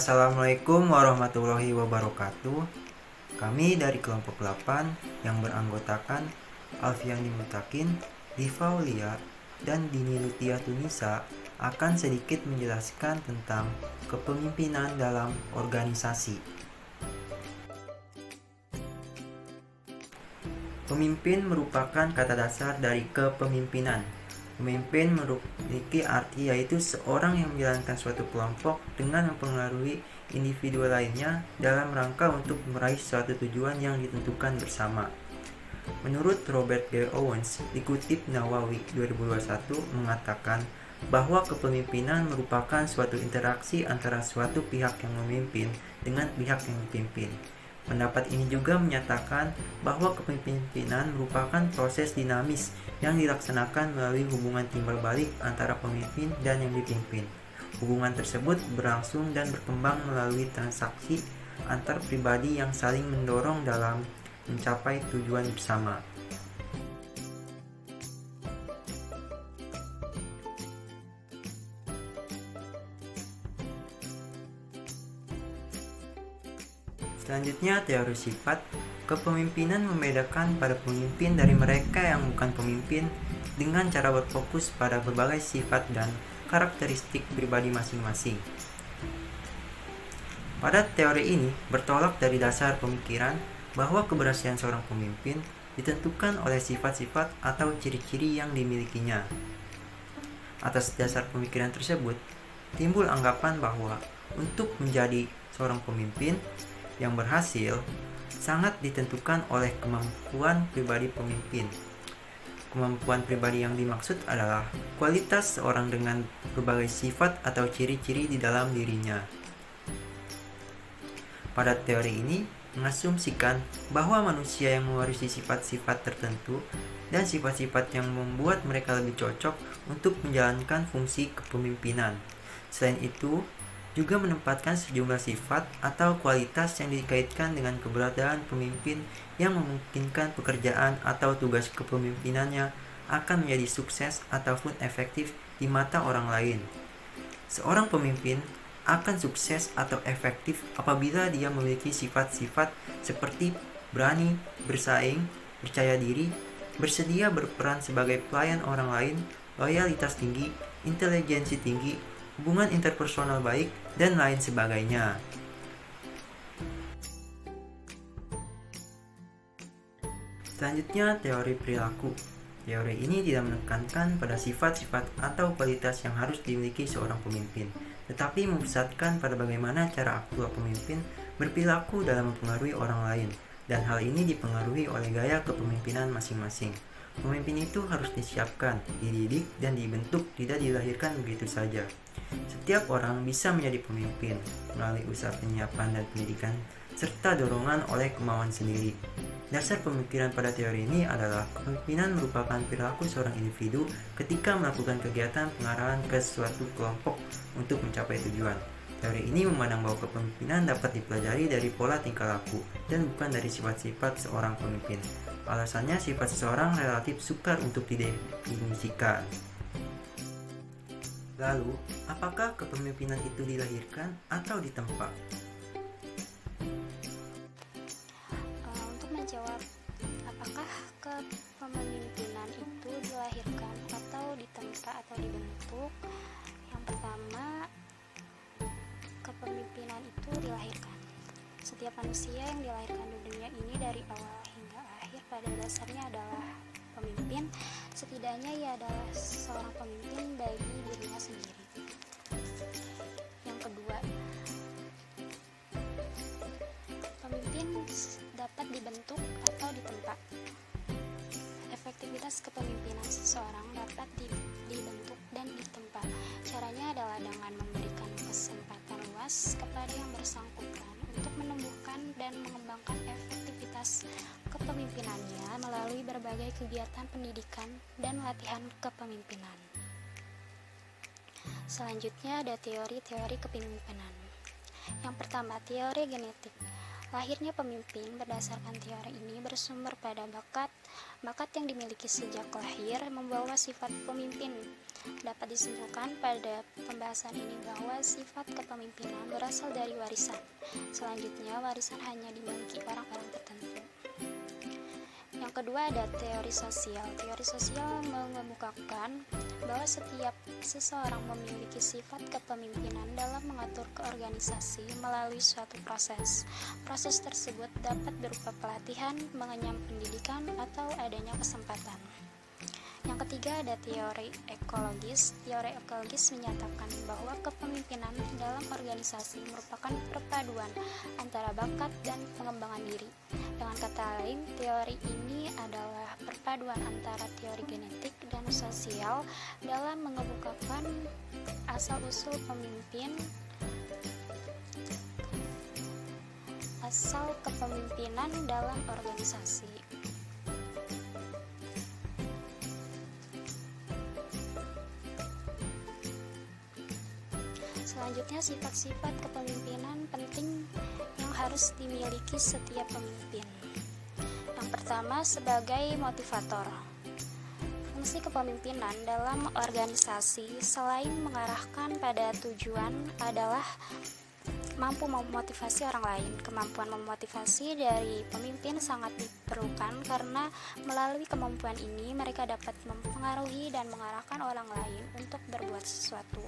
Assalamualaikum warahmatullahi wabarakatuh. Kami dari kelompok 8 yang beranggotakan Alfiandi Mutakin, Diva Aulia, dan Dini Lutia Tunisa akan sedikit menjelaskan tentang kepemimpinan dalam organisasi. Pemimpin merupakan kata dasar dari kepemimpinan. Pemimpin memiliki arti yaitu seorang yang menjalankan suatu kelompok dengan mempengaruhi individu lainnya dalam rangka untuk meraih suatu tujuan yang ditentukan bersama. Menurut Robert G. Owens, dikutip Nawawi 2021 mengatakan bahwa kepemimpinan merupakan suatu interaksi antara suatu pihak yang memimpin dengan pihak yang dipimpin. Pendapat ini juga menyatakan bahwa kepemimpinan merupakan proses dinamis yang dilaksanakan melalui hubungan timbal balik antara pemimpin dan yang dipimpin. Hubungan tersebut berlangsung dan berkembang melalui transaksi antar pribadi yang saling mendorong dalam mencapai tujuan bersama. Selanjutnya, teori sifat. Kepemimpinan membedakan pada pemimpin dari mereka yang bukan pemimpin dengan cara berfokus pada berbagai sifat dan karakteristik pribadi masing-masing. Pada teori ini bertolak dari dasar pemikiran bahwa keberhasilan seorang pemimpin ditentukan oleh sifat-sifat atau ciri-ciri yang dimilikinya. Atas dasar pemikiran tersebut, timbul anggapan bahwa untuk menjadi seorang pemimpin yang berhasil sangat ditentukan oleh kemampuan pribadi pemimpin. Kemampuan pribadi yang dimaksud adalah kualitas seorang dengan berbagai sifat atau ciri-ciri di dalam dirinya. Pada teori ini mengasumsikan bahwa manusia yang mewarisi sifat-sifat tertentu dan sifat-sifat yang membuat mereka lebih cocok untuk menjalankan fungsi kepemimpinan. Selain itu, juga menempatkan sejumlah sifat atau kualitas yang dikaitkan dengan keberadaan pemimpin yang memungkinkan pekerjaan atau tugas kepemimpinannya akan menjadi sukses ataupun efektif di mata orang lain. Seorang pemimpin akan sukses atau efektif apabila dia memiliki sifat-sifat seperti berani, bersaing, percaya diri, bersedia berperan sebagai pelayan orang lain, loyalitas tinggi, intelijensi tinggi, hubungan interpersonal baik, dan lain sebagainya. Selanjutnya, teori perilaku. Teori ini tidak menekankan pada sifat-sifat atau kualitas yang harus dimiliki seorang pemimpin, tetapi memusatkan pada bagaimana cara aktual pemimpin berperilaku dalam mempengaruhi orang lain, dan hal ini dipengaruhi oleh gaya kepemimpinan masing-masing. Pemimpin itu harus disiapkan, dididik, dan dibentuk, tidak dilahirkan begitu saja. Setiap orang bisa menjadi pemimpin melalui usaha penyiapan dan pendidikan, serta dorongan oleh kemauan sendiri. Dasar pemikiran pada teori ini adalah kepemimpinan merupakan perilaku seorang individu ketika melakukan kegiatan pengarahan ke suatu kelompok untuk mencapai tujuan. Teori ini memandang bahwa kepemimpinan dapat dipelajari dari pola tingkah laku dan bukan dari sifat-sifat seorang pemimpin. Alasannya, sifat seseorang relatif sukar untuk didefinisikan. Lalu, apakah kepemimpinan itu dilahirkan atau ditempa? Untuk menjawab apakah kepemimpinan itu dilahirkan atau ditempa atau dibentuk, yang pertama, kepemimpinan itu dilahirkan. Setiap manusia yang dilahirkan di dunia ini dari awal hingga akhir pada dasarnya adalah pemimpin. Setidaknya ia adalah seorang pemimpin bagi dirinya sendiri. Yang kedua, pemimpin dapat dibentuk atau ditempa. Efektivitas kepemimpinan seseorang dapat dibentuk dan ditempa. Caranya adalah dengan memberikan kesempatan luas kepada yang bersangkutan untuk menumbuhkan dan mengembangkan efektivitas kepemimpinannya melalui berbagai kegiatan pendidikan dan latihan kepemimpinan. Selanjutnya ada teori-teori kepemimpinan. Yang pertama, teori genetik. Lahirnya pemimpin berdasarkan teori ini bersumber pada bakat yang dimiliki sejak lahir membawa sifat pemimpin. Dapat disimpulkan pada pembahasan ini bahwa sifat kepemimpinan berasal dari warisan. Selanjutnya, warisan hanya dimiliki orang-orang tertentu. Yang kedua ada teori sosial. Teori sosial mengemukakan bahwa setiap seseorang memiliki sifat kepemimpinan dalam mengatur keorganisasi melalui suatu proses. Proses tersebut dapat berupa pelatihan, mengenyam pendidikan, atau adanya kesempatan. Yang ketiga ada teori ekologis. Teori ekologis menyatakan bahwa kepemimpinan dalam organisasi merupakan perpaduan antara bakat dan pengembangan diri. Dengan kata lain, teori ini adalah perpaduan antara teori genetik dan sosial dalam mengemukakan asal-usul kepemimpinan dalam organisasi. Selanjutnya, sifat-sifat kepemimpinan penting yang harus dimiliki setiap pemimpin. Yang pertama, sebagai motivator. Fungsi kepemimpinan dalam organisasi selain mengarahkan pada tujuan adalah mampu memotivasi orang lain. Kemampuan memotivasi dari pemimpin sangat diperlukan karena melalui kemampuan ini mereka dapat mempengaruhi dan mengarahkan orang lain untuk berbuat sesuatu.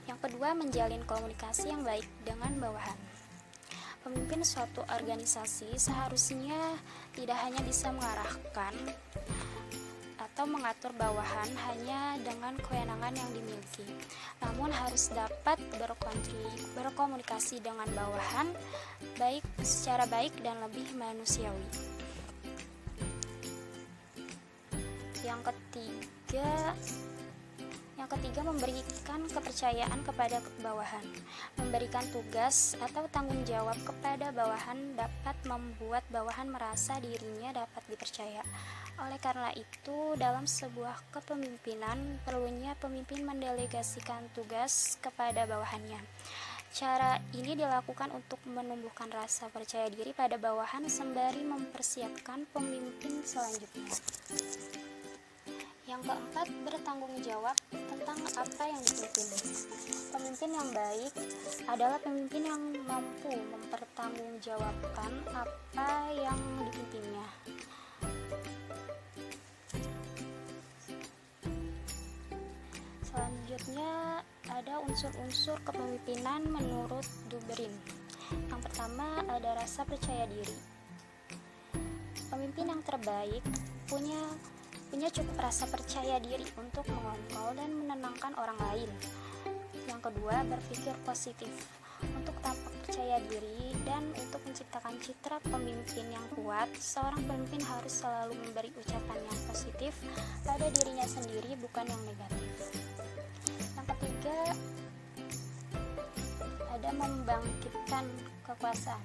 Yang kedua, menjalin komunikasi yang baik dengan bawahan. Pemimpin suatu organisasi seharusnya tidak hanya bisa mengarahkan atau mengatur bawahan hanya dengan kewenangan yang dimiliki, namun harus dapat berkomunikasi dengan bawahan secara baik dan lebih manusiawi. Yang ketiga, memberikan kepercayaan kepada bawahan. Memberikan tugas atau tanggung jawab kepada bawahan dapat membuat bawahan merasa dirinya dapat dipercaya. Oleh karena itu, dalam sebuah kepemimpinan, perlunya pemimpin mendelegasikan tugas kepada bawahannya. Cara ini dilakukan untuk menumbuhkan rasa percaya diri pada bawahan sembari mempersiapkan pemimpin selanjutnya. Yang keempat, bertanggung jawab tentang apa yang dipimpin. Pemimpin yang baik adalah pemimpin yang mampu mempertanggungjawabkan apa yang dipimpinnya. Selanjutnya ada unsur-unsur kepemimpinan menurut Dubrin. Yang pertama ada rasa percaya diri. Pemimpin yang terbaik punya cukup rasa percaya diri untuk mengontrol dan menenangkan orang lain. Yang kedua, berpikir positif. Untuk tampak percaya diri dan untuk menciptakan citra pemimpin yang kuat, seorang pemimpin harus selalu memberi ucapan yang positif pada dirinya sendiri, bukan yang negatif. Yang ketiga, ada membangkitkan kekuasaan.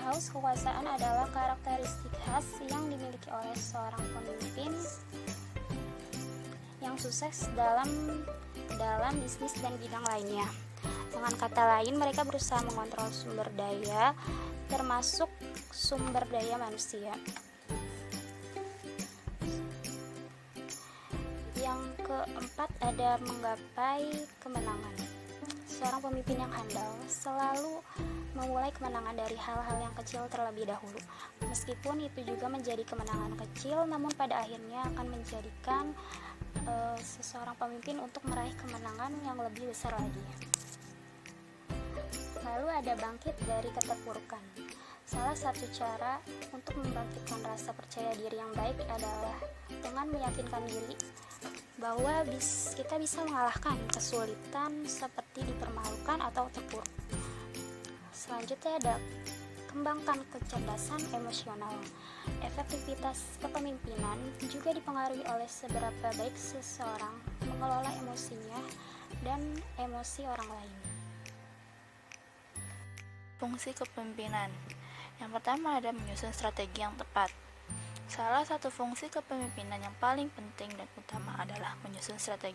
Haus kekuasaan adalah karakteristik khas yang dimiliki oleh seorang pemimpin yang sukses dalam bisnis dan bidang lainnya. Dengan kata lain, mereka berusaha mengontrol sumber daya, termasuk sumber daya manusia. Yang keempat ada menggapai kemenangan. Seorang pemimpin yang handal selalu memulai kemenangan dari hal-hal yang kecil terlebih dahulu. Meskipun itu juga menjadi kemenangan kecil, namun pada akhirnya akan menjadikan seseorang pemimpin untuk meraih kemenangan yang lebih besar lagi. Lalu ada bangkit dari keterpurukan. Salah satu cara untuk membangkitkan rasa percaya diri yang baik adalah dengan meyakinkan diri bahwa kita bisa mengalahkan kesulitan seperti dipermalukan atau terpuruk. Selanjutnya ada kembangkan kecerdasan emosional. Efektivitas kepemimpinan juga dipengaruhi oleh seberapa baik seseorang mengelola emosinya dan emosi orang lain. Fungsi kepemimpinan. Yang pertama ada menyusun strategi yang tepat. Salah satu fungsi kepemimpinan yang paling penting dan utama adalah menyusun strategi